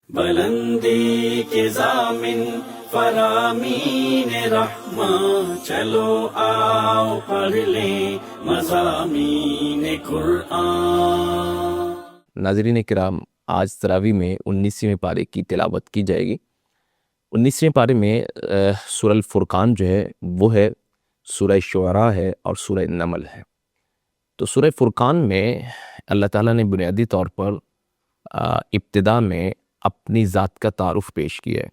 بلندی کے ضامن فرامین رحماں، چلو آؤ پڑھ لیں مضامین قرآن۔ ناظرین کرام، آج تراویح میں 19ویں پارے کی تلاوت کی جائے گی۔ 19ویں پارے میں سورہ الفرقان جو ہے وہ ہے، سورہ شعراء ہے اور سورہ نمل ہے۔ تو سورہ فرقان میں اللہ تعالیٰ نے بنیادی طور پر ابتدا میں اپنی ذات کا تعارف پیش کیا ہے۔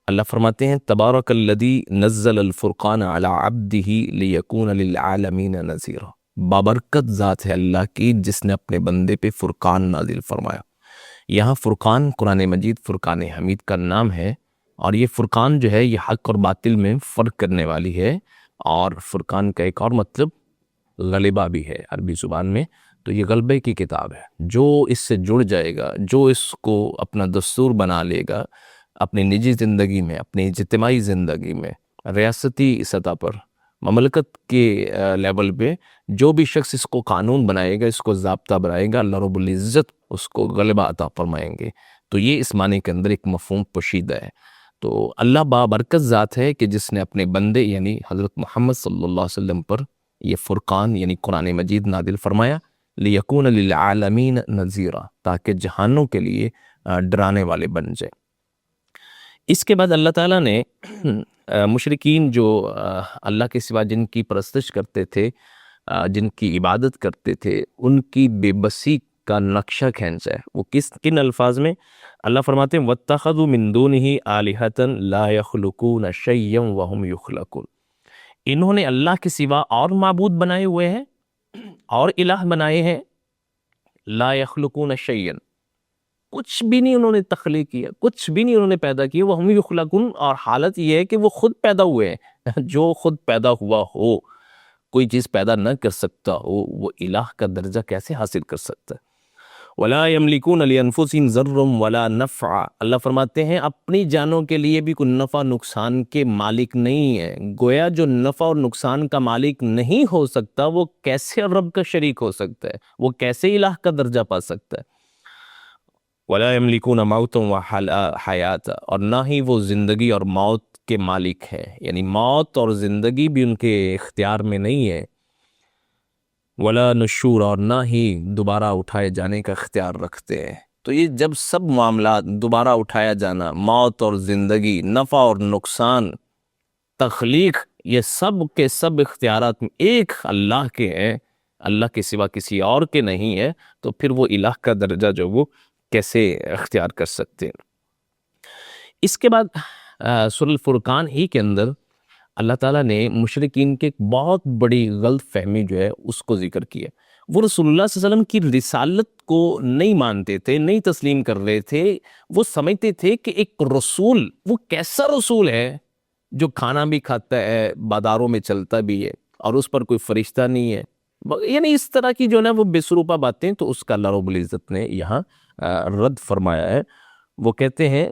اللہ فرماتے ہیں تبارک الذی نزل الفرقان علی عبدہ لیکون للعالمین نذیرا۔ بابرکت ذات ہے اللہ کی جس نے اپنے بندے پہ فرقان نازل فرمایا۔ یہاں فرقان قرآن مجید فرقان حمید کا نام ہے، اور یہ فرقان جو ہے یہ حق اور باطل میں فرق کرنے والی ہے، اور فرقان کا ایک اور مطلب غلبہ بھی ہے عربی زبان میں۔ تو یہ غلبے کی کتاب ہے، جو اس سے جڑ جائے گا، جو اس کو اپنا دستور بنا لے گا اپنی نجی زندگی میں، اپنی اجتماعی زندگی میں، ریاستی سطح پر، مملکت کے لیول پہ جو بھی شخص اس کو قانون بنائے گا، اس کو ضابطہ بنائے گا، اللہ رب العزت اس کو غلبہ عطا فرمائیں گے۔ تو یہ اس معنی کے اندر ایک مفہوم پوشیدہ ہے۔ تو اللہ بابرکت ذات ہے کہ جس نے اپنے بندے یعنی حضرت محمد صلی اللہ علیہ وسلم پر یہ فرقان یعنی قرآن مجید نازل فرمایا، لیکون للعالمین نذیرا، تاکہ جہانوں کے لیے ڈرانے والے بن جائیں۔ اس کے بعد اللہ تعالیٰ نے مشرکین جو اللہ کے سوا جن کی پرستش کرتے تھے، جن کی عبادت کرتے تھے، ان کی بے بسی کا نقشہ کھینچا ہے۔ وہ کن الفاظ میں؟ اللہ فرماتے ہیں وَاتَّخَذُوا مِن دُونِهِ آلِهَةً لَا يَخْلُقُونَ شَيْئًا وَهُمْ يُخْلَقُونَ۔ انہوں نے اللہ کے سوا اور معبود بنائے ہوئے ہیں اور الہ بنائے ہیں، لا یخلقون شیئا، کچھ بھی نہیں انہوں نے تخلیق کیا، کچھ بھی نہیں انہوں نے پیدا کیا، وہ ہم یخلقون، اور حالت یہ ہے کہ وہ خود پیدا ہوئے ہیں۔ جو خود پیدا ہوا ہو، کوئی چیز پیدا نہ کر سکتا ہو، وہ الہ کا درجہ کیسے حاصل کر سکتا ہے؟ وَلَا يَمْلِكُونَ لِأَنفُسِهِمْ ضَرًّا وَلَا نَفْعًا، اللہ فرماتے ہیں اپنی جانوں کے لیے بھی کوئی نفع نقصان کے مالک نہیں ہے۔ گویا جو نفع اور نقصان کا مالک نہیں ہو سکتا، وہ کیسے رب کا شریک ہو سکتا ہے؟ وہ کیسے الہ کا درجہ پا سکتا ہے؟ وَلَا يَمْلِكُونَ مَوْتًا وَحَيَاةً، اور نہ ہی وہ زندگی اور موت کے مالک ہے، یعنی موت اور زندگی بھی ان کے اختیار میں نہیں ہے۔ ولا نشور، اور نہ ہی دوبارہ اٹھائے جانے کا اختیار رکھتے ہیں۔ تو یہ جب سب معاملات، دوبارہ اٹھایا جانا، موت اور زندگی، نفع اور نقصان، تخلیق، یہ سب کے سب اختیارات میں ایک اللہ کے ہیں، اللہ کے سوا کسی اور کے نہیں ہے، تو پھر وہ الہ کا درجہ جو وہ کیسے اختیار کر سکتے ہیں؟ اس کے بعد سورہ الفرقان ہی کے اندر اللہ تعالیٰ نے مشرکین کے ایک بہت بڑی غلط فہمی جو ہے اس کو ذکر کیا۔ وہ رسول اللہ صلی اللہ علیہ وسلم کی رسالت کو نہیں مانتے تھے، نہیں تسلیم کر رہے تھے۔ وہ سمجھتے تھے کہ ایک رسول، وہ کیسا رسول ہے جو کھانا بھی کھاتا ہے، بازاروں میں چلتا بھی ہے، اور اس پر کوئی فرشتہ نہیں ہے، یعنی اس طرح کی جو ہے نا وہ بے سروپا باتیں۔ تو اس کا اللہ رب العزت نے یہاں رد فرمایا ہے۔ وہ کہتے ہیں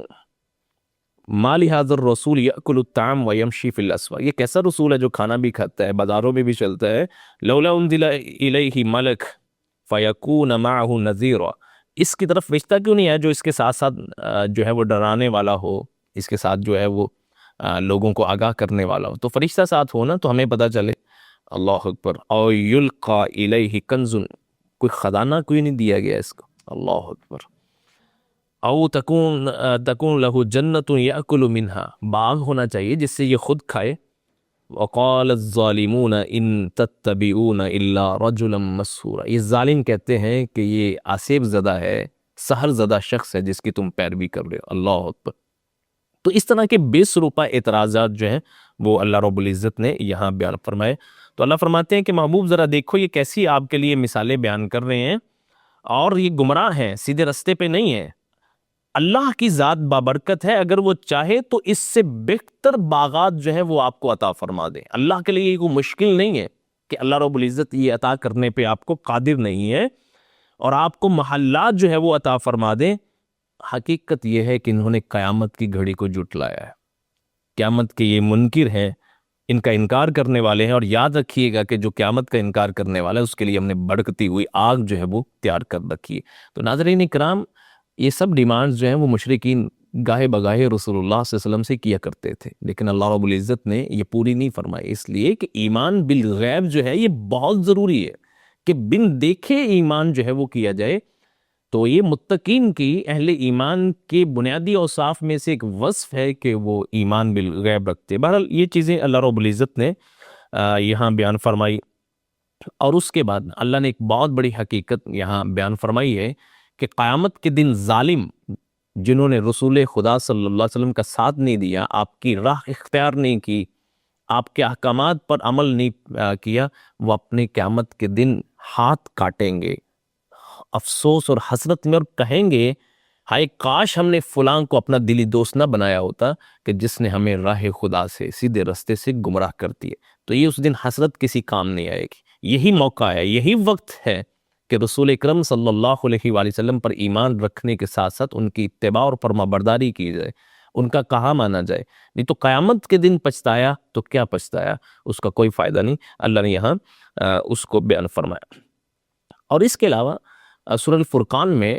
ما لہذا الرسول یأکل الطعام ویمشی فی الاسواق، یہ کیسا رسول ہے جو کھانا بھی کھاتا ہے، بازاروں میں بھی چلتا ہے۔ لولا انزل الیہ ملک فیکون معہ نذیرا، اس کی طرف فرشتہ کیوں نہیں ہے جو اس کے ساتھ ساتھ جو ہے وہ ڈرانے والا ہو، اس کے ساتھ جو ہے وہ لوگوں کو آگاہ کرنے والا ہو؟ تو فرشتہ ساتھ ہو نا تو ہمیں پتہ چلے۔ اللہ اکبر۔ او یلقا الیہ کنز، کوئی خزانہ کوئی نہیں دیا گیا اس کو۔ اللہ اکبر۔ او تکون لہ جنت یأکل منہا، باغ ہونا چاہیے جس سے یہ خود کھائے۔ وقال الظالمون ان تتبعون الا رجلا مسحورا، یہ ظالم کہتے ہیں کہ یہ آسیب زدہ ہے، سحر زدہ شخص ہے جس کی تم پیروی کر رہے ہو۔ اللہ اکبر۔ تو اس طرح کے بے سروپا اعتراضات جو ہیں وہ اللہ رب العزت نے یہاں بیان فرمائے۔ تو اللہ فرماتے ہیں کہ محبوب ذرا دیکھو یہ کیسی آپ کے لیے مثالیں بیان کر رہے ہیں، اور یہ گمراہ ہیں، سیدھے رستے پہ نہیں ہیں۔ اللہ کی ذات بابرکت ہے، اگر وہ چاہے تو اس سے بہتر باغات جو ہیں وہ آپ کو عطا فرما دے۔ اللہ کے لیے یہ کوئی مشکل نہیں ہے کہ اللہ رب العزت یہ عطا کرنے پہ آپ کو قادر نہیں ہے، اور آپ کو محلات جو ہے وہ عطا فرما دے۔ حقیقت یہ ہے کہ انہوں نے قیامت کی گھڑی کو جھٹلایا ہے، قیامت کے یہ منکر ہیں، ان کا انکار کرنے والے ہیں۔ اور یاد رکھیے گا کہ جو قیامت کا انکار کرنے والا ہے اس کے لیے ہم نے بھڑکتی ہوئی آگ جو ہے وہ تیار کر رکھی ہے۔ تو ناظرین کرام، یہ سب ڈیمانڈز جو ہیں وہ مشرکین گاہے بگاہے رسول اللہ صلی اللہ علیہ وسلم سے کیا کرتے تھے، لیکن اللہ رب العزت نے یہ پوری نہیں فرمائی، اس لیے کہ ایمان بالغیب جو ہے یہ بہت ضروری ہے کہ بن دیکھے ایمان جو ہے وہ کیا جائے۔ تو یہ متقین کی، اہل ایمان کے بنیادی اوصاف میں سے ایک وصف ہے کہ وہ ایمان بالغیب رکھتے۔ بہرحال یہ چیزیں اللہ رب العزت نے یہاں بیان فرمائی، اور اس کے بعد اللہ نے ایک بہت بڑی حقیقت یہاں بیان فرمائی ہے کہ قیامت کے دن ظالم جنہوں نے رسول خدا صلی اللہ علیہ وسلم کا ساتھ نہیں دیا، آپ کی راہ اختیار نہیں کی، آپ کے احکامات پر عمل نہیں کیا، وہ اپنے قیامت کے دن ہاتھ کاٹیں گے افسوس اور حسرت میں، اور کہیں گے ہائے کاش ہم نے فلاں کو اپنا دلی دوست نہ بنایا ہوتا کہ جس نے ہمیں راہ خدا سے، سیدھے رستے سے گمراہ کر دیے۔ تو یہ اس دن حسرت کسی کام نہیں آئے گی۔ یہی موقع ہے، یہی وقت ہے کہ رسول اکرم صلی اللہ علیہ وآلہ وسلم پر ایمان رکھنے کے ساتھ ساتھ ان کی اتباع اور فرما برداری کی جائے، ان کا کہا مانا جائے، نہیں تو قیامت کے دن پچھتایا تو کیا پچھتایا، اس کا کوئی فائدہ نہیں۔ اللہ نے یہاں اس کو بیان فرمایا۔ اور اس کے علاوہ سورہ الفرقان میں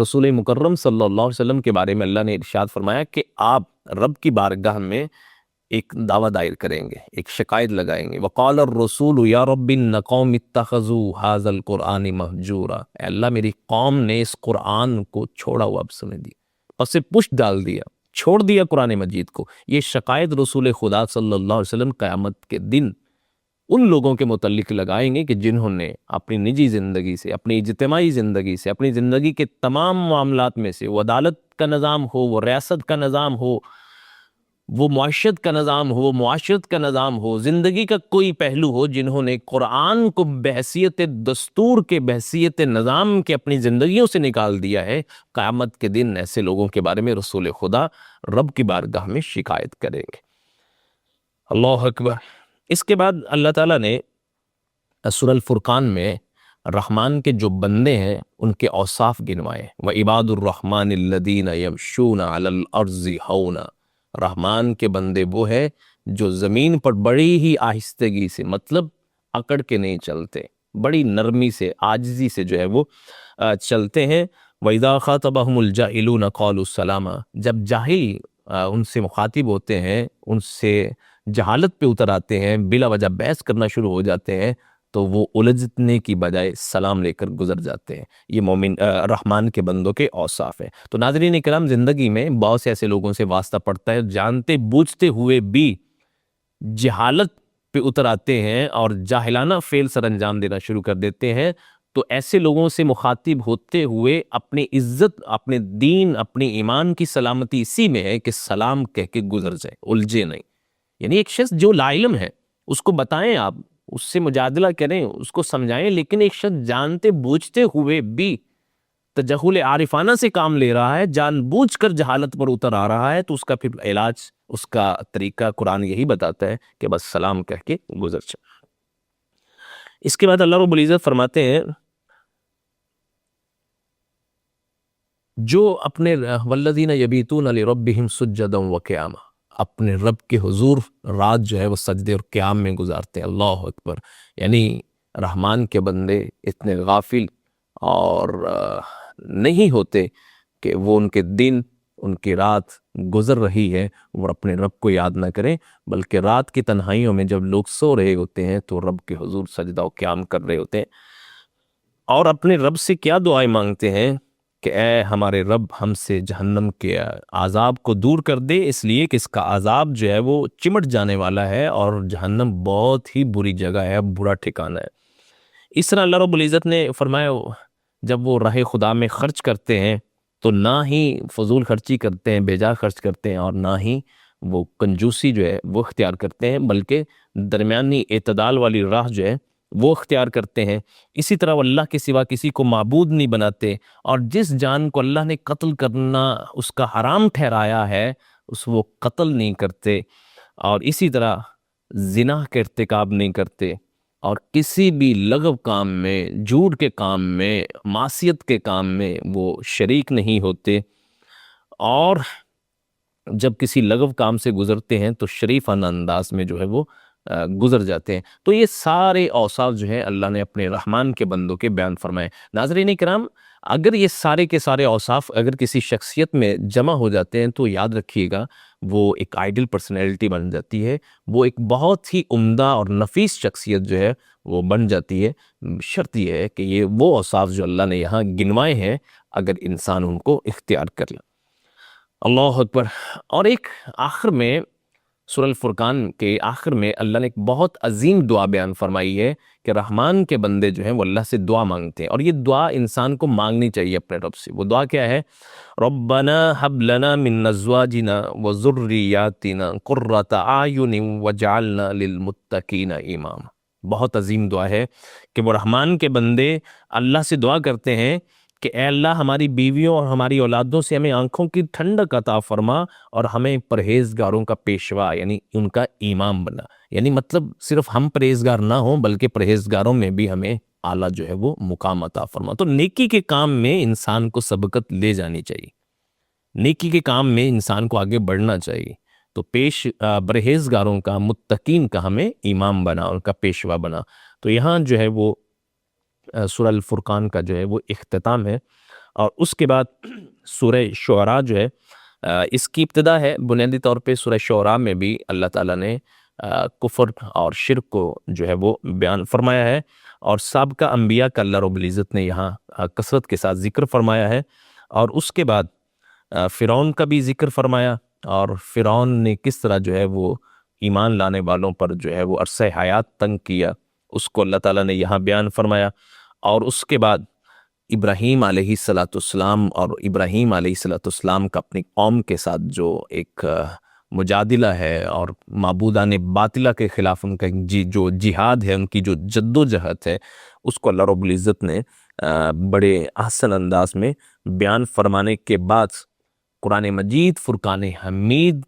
رسول مکرم صلی اللہ علیہ وسلم کے بارے میں اللہ نے ارشاد فرمایا کہ آپ رب کی بارگاہ میں ایک دعویٰ دائر کریں گے، ایک شکایت لگائیں گے۔ وقال الرسول یا رب ان قوم اتخذوا هذا القرآن مہجورا، اے اللہ میری قوم نے اس قرآن کو چھوڑا ہوا اب سمجھ دیا، پس پشت ڈال دیا، چھوڑ دیا قرآن مجید کو۔ یہ شکایت رسول خدا صلی اللہ علیہ وسلم قیامت کے دن ان لوگوں کے متعلق لگائیں گے کہ جنہوں نے اپنی نجی زندگی سے، اپنی اجتماعی زندگی سے، اپنی زندگی کے تمام معاملات میں سے، وہ عدالت کا نظام ہو، وہ ریاست کا نظام ہو، وہ معاشرت کا نظام ہو، معاشرت کا نظام ہو، زندگی کا کوئی پہلو ہو، جنہوں نے قرآن کو بحیثیت دستور کے، بحیثیت نظام کے اپنی زندگیوں سے نکال دیا ہے، قیامت کے دن ایسے لوگوں کے بارے میں رسول خدا رب کی بارگاہ میں شکایت کریں گے۔ اللہ اکبر۔ اس کے بعد اللہ تعالیٰ نے سورہ الفرقان میں رحمان کے جو بندے ہیں ان کے اوصاف گنوائے، وَعِبَادُ الرَّحْمَنِ الَّذِينَ يَمْشُونَ عَلَى الْأَرْضِ هَوْنًا، رحمان کے بندے وہ ہے جو زمین پر بڑی ہی آہستگی سے، مطلب اکڑ کے نہیں چلتے، بڑی نرمی سے، عاجزی سے جو ہے وہ چلتے ہیں۔ وَإِذَا خَاطَبَهُمُ الْجَاهِلُونَ قَالُوا سَلَامًا، جب جاہل ان سے مخاطب ہوتے ہیں، ان سے جہالت پہ اتر آتے ہیں، بلا وجہ بحث کرنا شروع ہو جاتے ہیں، تو وہ الجھنے کی بجائے سلام لے کر گزر جاتے ہیں۔ یہ مومن رحمان کے بندوں کے اوصاف ہیں۔ تو ناظرین کرام، زندگی میں بہت سے ایسے لوگوں سے واسطہ پڑتا ہے جانتے بوجھتے ہوئے بھی جہالت پہ اتر آتے ہیں اور جاہلانہ فعل سر انجام دینا شروع کر دیتے ہیں، تو ایسے لوگوں سے مخاطب ہوتے ہوئے اپنی عزت، اپنے دین، اپنی ایمان کی سلامتی اسی میں ہے کہ سلام کہہ کے گزر جائے، الجھے نہیں۔ یعنی ایک شخص جو لا علم ہے اس کو بتائیں، آپ اس سے مجادلہ کریں، اس کو سمجھائیں، لیکن ایک شخص جانتے بوجھتے ہوئے بھی تجہل عارفانہ سے کام لے رہا ہے، جان بوجھ کر جہالت پر اتر آ رہا ہے، تو اس کا پھر علاج، اس کا طریقہ قرآن یہی بتاتا ہے کہ بس سلام کہہ کے گزر جائے۔ اس کے بعد اللہ رب العزت فرماتے ہیں جو اپنے والذین یبیتون لربہم سجدا وقیاما، اپنے رب کے حضور رات جو ہے وہ سجدے اور قیام میں گزارتے ہیں۔ اللہ اکبر۔ یعنی رحمان کے بندے اتنے غافل اور نہیں ہوتے کہ وہ ان کے دن، ان کی رات گزر رہی ہے وہ اپنے رب کو یاد نہ کریں، بلکہ رات کی تنہائیوں میں جب لوگ سو رہے ہوتے ہیں تو رب کے حضور سجدہ و قیام کر رہے ہوتے ہیں، اور اپنے رب سے کیا دعائیں مانگتے ہیں کہ اے ہمارے رب ہم سے جہنم کے عذاب کو دور کر دے، اس لیے کہ اس کا عذاب جو ہے وہ چمٹ جانے والا ہے اور جہنم بہت ہی بری جگہ ہے، برا ٹھکانہ ہے۔ اس طرح اللہ رب العزت نے فرمایا جب وہ راہ خدا میں خرچ کرتے ہیں تو نہ ہی فضول خرچی کرتے ہیں، بیجا خرچ کرتے ہیں، اور نہ ہی وہ کنجوسی جو ہے وہ اختیار کرتے ہیں، بلکہ درمیانی اعتدال والی راہ جو ہے وہ اختیار کرتے ہیں۔ اسی طرح وہ اللہ کے سوا کسی کو معبود نہیں بناتے، اور جس جان کو اللہ نے قتل کرنا اس کا حرام ٹھہرایا ہے اس وہ قتل نہیں کرتے، اور اسی طرح زنا کا ارتکاب نہیں کرتے، اور کسی بھی لغو کام میں، جھوٹ کے کام میں، معصیت کے کام میں وہ شریک نہیں ہوتے، اور جب کسی لغو کام سے گزرتے ہیں تو شریفانہ انداز میں جو ہے وہ گزر جاتے ہیں۔ تو یہ سارے اوصاف جو ہے اللہ نے اپنے رحمان کے بندوں کے بیان فرمائے۔ ناظرین کرام، اگر یہ سارے کے سارے اوصاف اگر کسی شخصیت میں جمع ہو جاتے ہیں تو یاد رکھیے گا وہ ایک آئیڈل پرسنالٹی بن جاتی ہے، وہ ایک بہت ہی عمدہ اور نفیس شخصیت جو ہے وہ بن جاتی ہے۔ شرط یہ ہے کہ یہ وہ اوصاف جو اللہ نے یہاں گنوائے ہیں اگر انسان ان کو اختیار کر لے۔ اللہ اکبر۔ اور ایک آخر میں سورہ الفرقان کے آخر میں اللہ نے ایک بہت عظیم دعا بیان فرمائی ہے کہ رحمان کے بندے جو ہیں وہ اللہ سے دعا مانگتے ہیں، اور یہ دعا انسان کو مانگنی چاہیے اپنے رب سے۔ وہ دعا کیا ہے؟ ربنا حب لنا من ازواجنا وذریاتنا قرۃ اعین وجعلنا للمتقین اماما۔ بہت عظیم دعا ہے کہ وہ رحمان کے بندے اللہ سے دعا کرتے ہیں کہ اے اللہ ہماری بیویوں اور ہماری اولادوں سے ہمیں آنکھوں کی ٹھنڈک عطا فرما اور ہمیں پرہیزگاروں کا پیشوا یعنی ان کا امام بنا۔ یعنی مطلب صرف ہم پرہیزگار نہ ہوں بلکہ پرہیزگاروں میں بھی ہمیں اعلیٰ جو ہے وہ مقام عطا فرما۔ تو نیکی کے کام میں انسان کو سبقت لے جانی چاہیے، نیکی کے کام میں انسان کو آگے بڑھنا چاہیے۔ تو پرہیزگاروں کا، متقین کا ہمیں امام بنا، ان کا پیشوا بنا۔ تو یہاں جو ہے وہ سورہ الفرقان کا جو ہے وہ اختتام ہے، اور اس کے بعد سورہ شعراء جو ہے اس کی ابتدا ہے۔ بنیادی طور پہ سورہ شعراء میں بھی اللہ تعالیٰ نے کفر اور شرک کو جو ہے وہ بیان فرمایا ہے، اور سابقہ انبیاء کا اللہ رب العزت نے یہاں کثرت کے ساتھ ذکر فرمایا ہے، اور اس کے بعد فرعون کا بھی ذکر فرمایا، اور فرعون نے کس طرح جو ہے وہ ایمان لانے والوں پر جو ہے وہ عرصہ حیات تنگ کیا، اس کو اللہ تعالیٰ نے یہاں بیان فرمایا۔ اور اس کے بعد ابراہیم علیہ السلام اور ابراہیم علیہ السلام کا اپنی قوم کے ساتھ جو ایک مجادلہ ہے اور معبودان باطلہ کے خلاف ان کا جو جہاد ہے، ان کی جو جد و جہد ہے، اس کو اللہ رب العزت نے بڑے احسن انداز میں بیان فرمانے کے بعد قرآن مجید فرقان حمید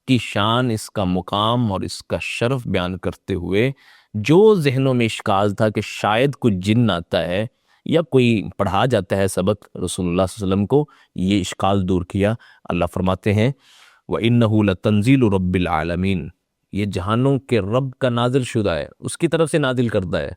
کی شان، اس کا مقام اور اس کا شرف بیان کرتے ہوئے جو ذہنوں میں اشکال تھا کہ شاید کوئی جن آتا ہے یا کوئی پڑھا جاتا ہے سبق رسول اللہ صلی اللہ علیہ وسلم کو، یہ اشکال دور کیا۔ اللہ فرماتے ہیں وَإِنَّهُ لَتَنزِيلُ رَبِّ الْعَالَمِينَ، یہ جہانوں کے رب کا نازل شدہ ہے، اس کی طرف سے نازل کردہ ہے۔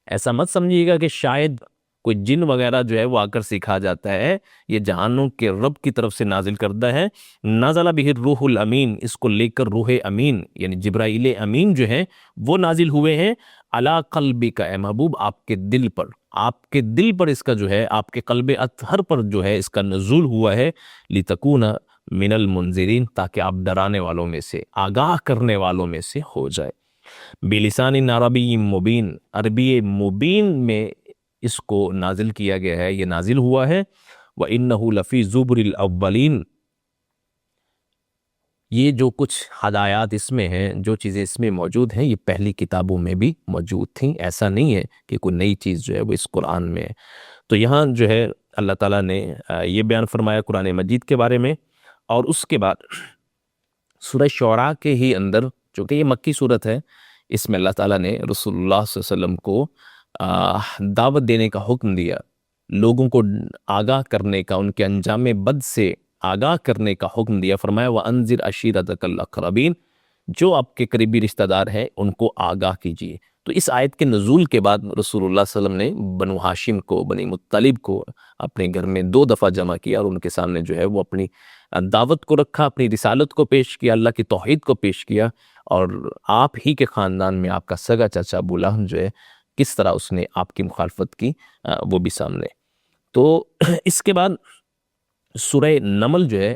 ایسا مت سمجھیے گا کہ شاید کوئی جن وغیرہ جو ہے وہ آ کر سکھا جاتا ہے، یہ جہانوں کے رب کی طرف سے نازل کردہ ہے۔ نازل بہ الروح الامین، اس کو لے کر روح امین یعنی جبرائیل امین جو ہیں وہ نازل ہوئے ہیں علی قلبک، اے محبوب آپ کے دل پر، آپ کے دل پر اس کا جو ہے، آپ کے قلب اطہر پر جو ہے اس کا نزول ہوا ہے، لتکون من المنذرین، تاکہ آپ ڈرانے والوں میں سے، آگاہ کرنے والوں میں سے ہو جائے۔ بلسان عربی مبین، عربی مبین میں اس کو نازل کیا گیا ہے، یہ نازل ہوا ہے۔ وَإِنَّهُ لَفِي زُبُرِ الْأَوَّلِينَ، یہ جو کچھ ہدایات اس میں ہیں، جو چیزیں اس میں موجود ہیں، یہ پہلی کتابوں میں بھی موجود تھیں، ایسا نہیں ہے کہ کوئی نئی چیز جو ہے وہ اس قرآن میں ہے۔ تو یہاں جو ہے اللہ تعالیٰ نے یہ بیان فرمایا قرآن مجید کے بارے میں، اور اس کے بعد سورہ شعراء کے ہی اندر، چونکہ یہ مکی صورت ہے، اس میں اللہ تعالیٰ نے رسول اللہ صلی اللہ علیہ وسلم کو دعوت دینے کا حکم دیا، لوگوں کو آگاہ کرنے کا، ان کے انجام بد سے آگاہ کرنے کا حکم دیا۔ فرمایا وَأَنذِرْ عَشِيرَتَكَ الْأَقْرَبِينَ، جو آپ کے قریبی رشتہ دار ہیں ان کو آگاہ کیجیے۔ تو اس آیت کے نزول کے بعد رسول اللہ صلی اللہ علیہ وسلم نے بنو ہاشم کو، بنی مطلب کو اپنے گھر میں 2 دفعہ جمع کیا، اور ان کے سامنے جو ہے وہ اپنی دعوت کو رکھا، اپنی رسالت کو پیش کیا، اللہ کی توحید کو پیش کیا، اور آپ ہی کے خاندان میں آپ کا سگا چچا ابو لہب جو ہے کس طرح اس نے آپ کی مخالفت کی، وہ بھی سامنے۔ تو اس کے بعد سورہ نمل جو ہے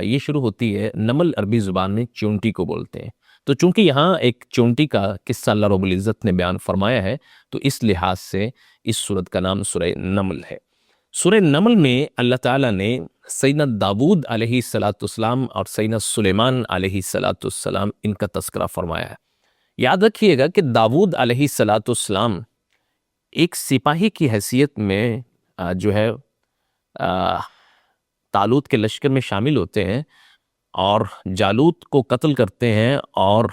یہ شروع ہوتی ہے۔ نمل عربی زبان میں چونٹی کو بولتے ہیں، تو چونکہ یہاں ایک چونٹی کا قصہ اللہ رب العزت نے بیان فرمایا ہے، تو اس لحاظ سے اس سورت کا نام سورہ نمل ہے۔ سورہ نمل میں اللہ تعالیٰ نے سیدنا داود علیہ السلام اور سیدنا سلیمان علیہ السلام ان کا تذکرہ فرمایا ہے۔ یاد رکھیے گا کہ داود علیہ السلام ایک سپاہی کی حیثیت میں جو ہے طالوت کے لشکر میں شامل ہوتے ہیں اور جالوت کو قتل کرتے ہیں، اور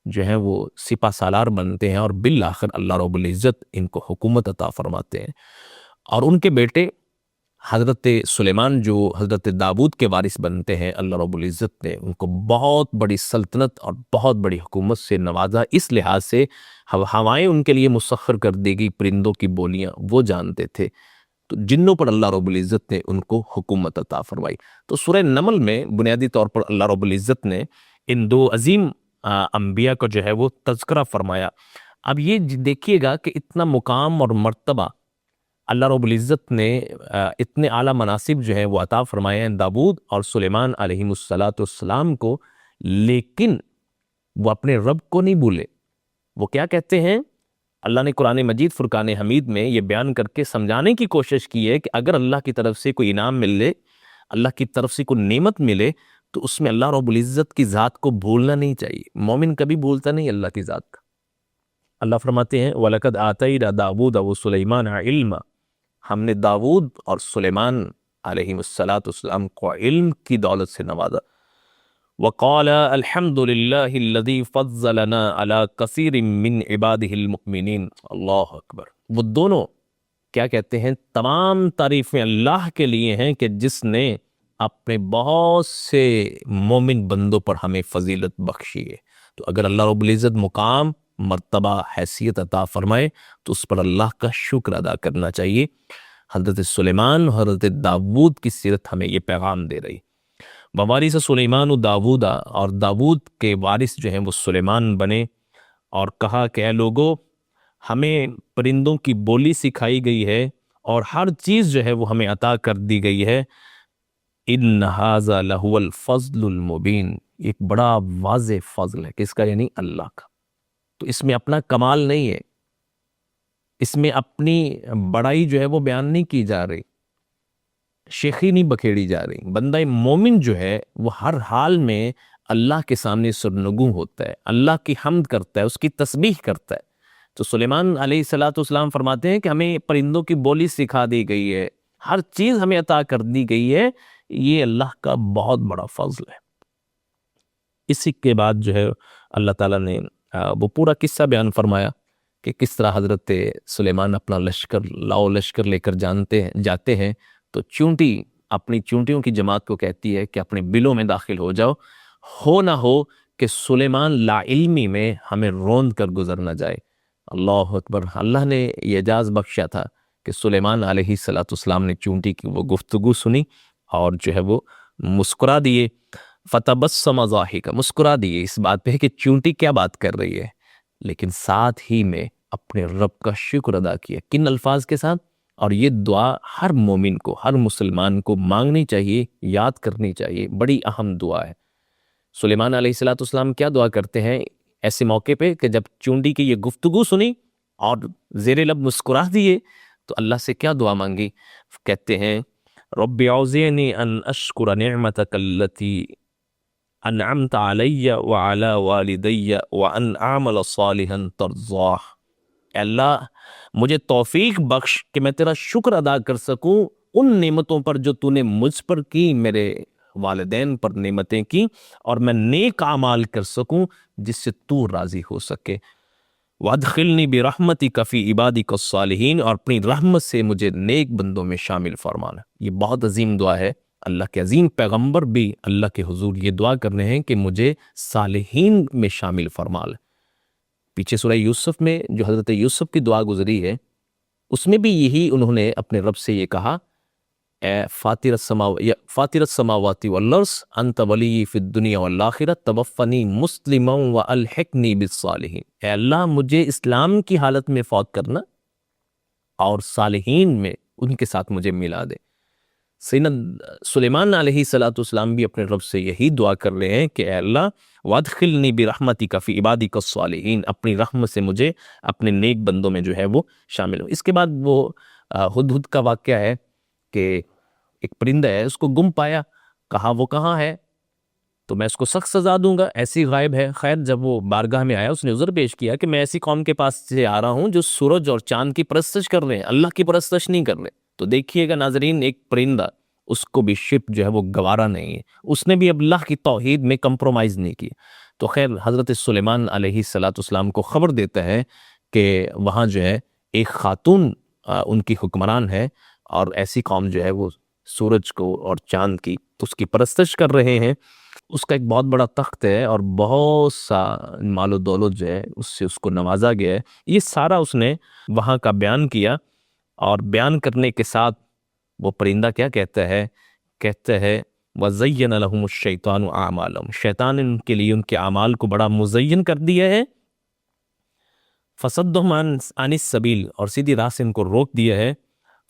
جو ہے وہ سپہ سالار بنتے ہیں، اور بالآخر اللہ رب العزت ان کو حکومت عطا فرماتے ہیں۔ اور ان کے بیٹے حضرت سلیمان جو حضرت داؤد کے وارث بنتے ہیں، اللہ رب العزت نے ان کو بہت بڑی سلطنت اور بہت بڑی حکومت سے نوازا، اس لحاظ سے ہوائیں ان کے لیے مسخر کر دی گئی، پرندوں کی بولیاں وہ جانتے تھے، تو جنوں پر اللہ رب العزت نے ان کو حکومت عطا فرمائی۔ تو سورہ نمل میں بنیادی طور پر اللہ رب العزت نے ان دو عظیم انبیاء کو جو ہے وہ تذکرہ فرمایا۔ اب یہ دیکھیے گا کہ اتنا مقام اور مرتبہ اللہ رب العزت نے اتنے اعلیٰ مناصب جو ہے وہ عطا فرمائے ہیں داؤد اور سلیمان علیہ السلام کو، لیکن وہ اپنے رب کو نہیں بھولے۔ وہ کیا کہتے ہیں؟ اللہ نے قرآن مجید فرقان حمید میں یہ بیان کر کے سمجھانے کی کوشش کی ہے کہ اگر اللہ کی طرف سے کوئی انعام ملے، اللہ کی طرف سے کوئی نعمت ملے، تو اس میں اللہ رب العزت کی ذات کو بھولنا نہیں چاہیے۔ مومن کبھی بھولتا نہیں اللہ کی ذات کا۔ اللہ فرماتے ہیں وَلَقَدْ آتَيْنَا دَاوُودَ وَسُلَيْمَانَ عِلْمًا، ہم نے داؤد اور سلیمان علیہ السلام کو علم کی دولت سے نوازا۔ وَقَالَ الْحَمْدُ لِلَّهِ الَّذِي فَضَّلَنَا عَلَى كَثِيرٍ مِّنْ عِبَادِهِ الْمُؤْمِنِينَ۔ اللہ اکبر۔ وہ دونوں کیا کہتے ہیں؟ تمام تعریفیں اللہ کے لیے ہیں کہ جس نے اپنے بہت سے مومن بندوں پر ہمیں فضیلت بخشی ہے۔ تو اگر اللہ رب العزت مقام، مرتبہ، حیثیت عطا فرمائے تو اس پر اللہ کا شکر ادا کرنا چاہیے۔ حضرت سلیمان اور حضرت داؤد کی سیرت ہمیں یہ پیغام دے رہی۔ ووارث سلیمان و داؤد، اور داؤد کے وارث جو ہیں وہ سلیمان بنے، اور کہا کہ اے لوگو، ہمیں پرندوں کی بولی سکھائی گئی ہے اور ہر چیز جو ہے وہ ہمیں عطا کر دی گئی ہے۔ ان ھذا لہو الفضل المبین، ایک بڑا واضح فضل ہے، کس کا؟ یعنی اللہ کا۔ تو اس میں اپنا کمال نہیں ہے، اس میں اپنی بڑائی جو ہے وہ بیان نہیں کی جا رہی، شیخی نہیں بکھیڑی جا رہی۔ بندہ مومن جو ہے وہ ہر حال میں اللہ کے سامنے سرنگوں ہوتا ہے، اللہ کی حمد کرتا ہے، اس کی تسبیح کرتا ہے۔ تو سلیمان علیہ السلام فرماتے ہیں کہ ہمیں پرندوں کی بولی سکھا دی گئی ہے، ہر چیز ہمیں عطا کر دی گئی ہے، یہ اللہ کا بہت بڑا فضل ہے۔ اسی کے بعد جو ہے اللہ تعالیٰ نے وہ پورا قصہ بیان فرمایا کہ کس طرح حضرت سلیمان اپنا لشکر لے کر جاتے ہیں، تو چونٹی اپنی چونٹیوں کی جماعت کو کہتی ہے کہ اپنے بلوں میں داخل ہو جاؤ، ہو نہ ہو کہ سلیمان لا علمی میں ہمیں روند کر گزر نہ جائے۔ اللہ اکبر۔ اللہ نے یہ اعجاز بخشا تھا کہ سلیمان علیہ السلام نے چونٹی کی وہ گفتگو سنی اور جو ہے وہ مسکرا دیے، فتبسم ضاحکا، مسکرا دیے اس بات پہ کہ چونٹی کیا بات کر رہی ہے، لیکن ساتھ ہی میں اپنے رب کا شکر ادا کیا۔ کن الفاظ کے ساتھ؟ اور یہ دعا ہر مومن کو، ہر مسلمان کو مانگنی چاہیے، یاد کرنی چاہیے، بڑی اہم دعا ہے۔ سلیمان علیہ السلام کیا دعا کرتے ہیں ایسے موقع پہ کہ جب چونٹی کی یہ گفتگو سنی اور زیر لب مسکرا دیے تو اللہ سے کیا دعا مانگی؟ کہتے ہیں رب اوزعنی ان اشکر نعمتک التی انعمت علی وعلی والدی وان اعمل صالحا ترضاہ۔ اے اللہ مجھے توفیق بخش کہ میں تیرا شکر ادا کر سکوں ان نعمتوں پر جو تو نے مجھ پر کی، میرے والدین پر نعمتیں کی، اور میں نیک اعمال کر سکوں جس سے تو راضی ہو سکے۔ وادخلنی برحمتک فی عبادک الصالحین، اور اپنی رحمت سے مجھے نیک بندوں میں شامل فرمانا۔ یہ بہت عظیم دعا ہے۔ اللہ کے عظیم پیغمبر بھی اللہ کے حضور یہ دعا کر رہے ہیں کہ مجھے صالحین میں شامل فرما لے۔ پیچھے سورہ یوسف میں جو حضرت یوسف کی دعا گزری ہے اس میں بھی یہی انہوں نے اپنے رب سے یہ کہا، اے فاطر السماوات والارض انت ولی فی الدنیا والآخرہ توفنی مسلما والحقنی بالصالحین۔ اے اللہ مجھے اسلام کی حالت میں فوت کرنا اور صالحین میں ان کے ساتھ مجھے ملا دے۔ سیدنا سلیمان علیہ السلام بھی اپنے رب سے یہی دعا کر رہے ہیں کہ اے اللہ وادخلنی برحمتک فی عبادک الصالحین، اپنی رحمت سے مجھے اپنے نیک بندوں میں جو ہے وہ شامل ہو۔ اس کے بعد وہ ہدہد کا واقعہ ہے کہ ایک پرندہ ہے، اس کو گم پایا، کہا وہ کہاں ہے تو میں اس کو سخت سزا دوں گا، ایسی غائب ہے۔ خیر جب وہ بارگاہ میں آیا اس نے عذر پیش کیا کہ میں ایسی قوم کے پاس سے آ رہا ہوں جو سورج اور چاند کی پرستش کر رہے ہیں، اللہ کی پرستش نہیں کر رہے۔ تو دیکھیے گا ناظرین، ایک پرندہ، اس کو بھی شپ جو ہے وہ گوارا نہیں ہے، اس نے بھی اب اللہ کی توحید میں کمپرومائز نہیں کی۔ تو خیر حضرت سلیمان علیہ السلام کو خبر دیتا ہے کہ وہاں جو ہے ایک خاتون ان کی حکمران ہے اور ایسی قوم جو ہے وہ سورج کو اور چاند کی اس کی پرستش کر رہے ہیں، اس کا ایک بہت بڑا تخت ہے اور بہت سا مال و دولت جو ہے اس سے اس کو نوازا گیا ہے، یہ سارا اس نے وہاں کا بیان کیا۔ اور بیان کرنے کے ساتھ وہ پرندہ کیا کہتا ہے وَزَيَّنَ لَهُمُ الشَّيْطَانُ أَعْمَالَهُمْ، شیطان ان کے لیے ان کے اعمال کو بڑا مزین کر دیا ہے، فَصَدَّهُمْ عَنِ السَّبِيلِ، اور سیدھی راہ سے ان کو روک دیا ہے،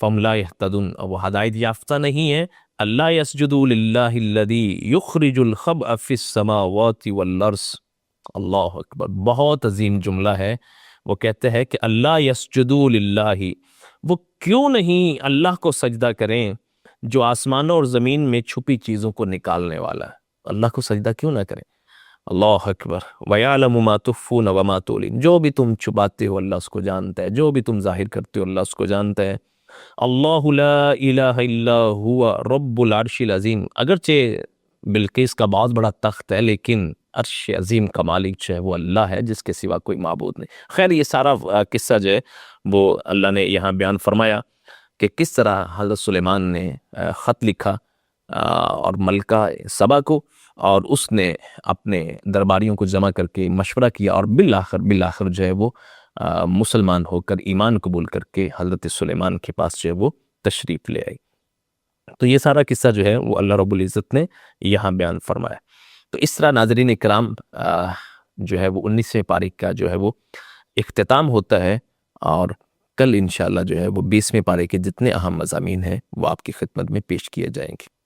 فَهُمْ لَا يَهْتَدُونَ، اور وہ ہدایت یافتہ نہیں ہے۔ اللہ يَسْجُدُوا لِلَّهِ الَّذِي يُخْرِجُ الْخَبْءَ فِي السَّمَاوَاتِ وَالْأَرْضِ۔ اللہ اکبر، بہت عظیم جملہ ہے۔ وہ کہتے ہیں کہ اللہ يَسْجُدُوا لِلَّهِ، وہ کیوں نہیں اللہ کو سجدہ کریں جو آسمانوں اور زمین میں چھپی چیزوں کو نکالنے والا ہے، اللہ کو سجدہ کیوں نہ کریں؟ اللہ اکبر۔ وَيَعْلَمُ مَا تُخْفُونَ وَمَا تُعْلِنُونَ، جو بھی تم چھپاتے ہو اللہ اس کو جانتا ہے، جو بھی تم ظاہر کرتے ہو اللہ اس کو جانتا ہے۔ اللہ لا الہ الا ہوا رب العرش العظیم، اگرچہ بلقیس کا بہت بڑا تخت ہے لیکن عرش عظیم کا مالک جو ہے وہ اللہ ہے جس کے سوا کوئی معبود نہیں۔ خیر یہ سارا قصہ جو ہے وہ اللہ نے یہاں بیان فرمایا کہ کس طرح حضرت سلیمان نے خط لکھا اور ملکہ سبا کو، اور اس نے اپنے درباریوں کو جمع کر کے مشورہ کیا اور بالآخر جو ہے وہ مسلمان ہو کر ایمان قبول کر کے حضرت سلیمان کے پاس جو ہے وہ تشریف لے آئی۔ تو یہ سارا قصہ جو ہے وہ اللہ رب العزت نے یہاں بیان فرمایا۔ تو اس طرح ناظرین کرام جو ہے وہ 19ویں پارے کا جو ہے وہ اختتام ہوتا ہے، اور کل انشاءاللہ جو ہے وہ 20ویں پارے کے جتنے اہم مضامین ہیں وہ آپ کی خدمت میں پیش کیے جائیں گے۔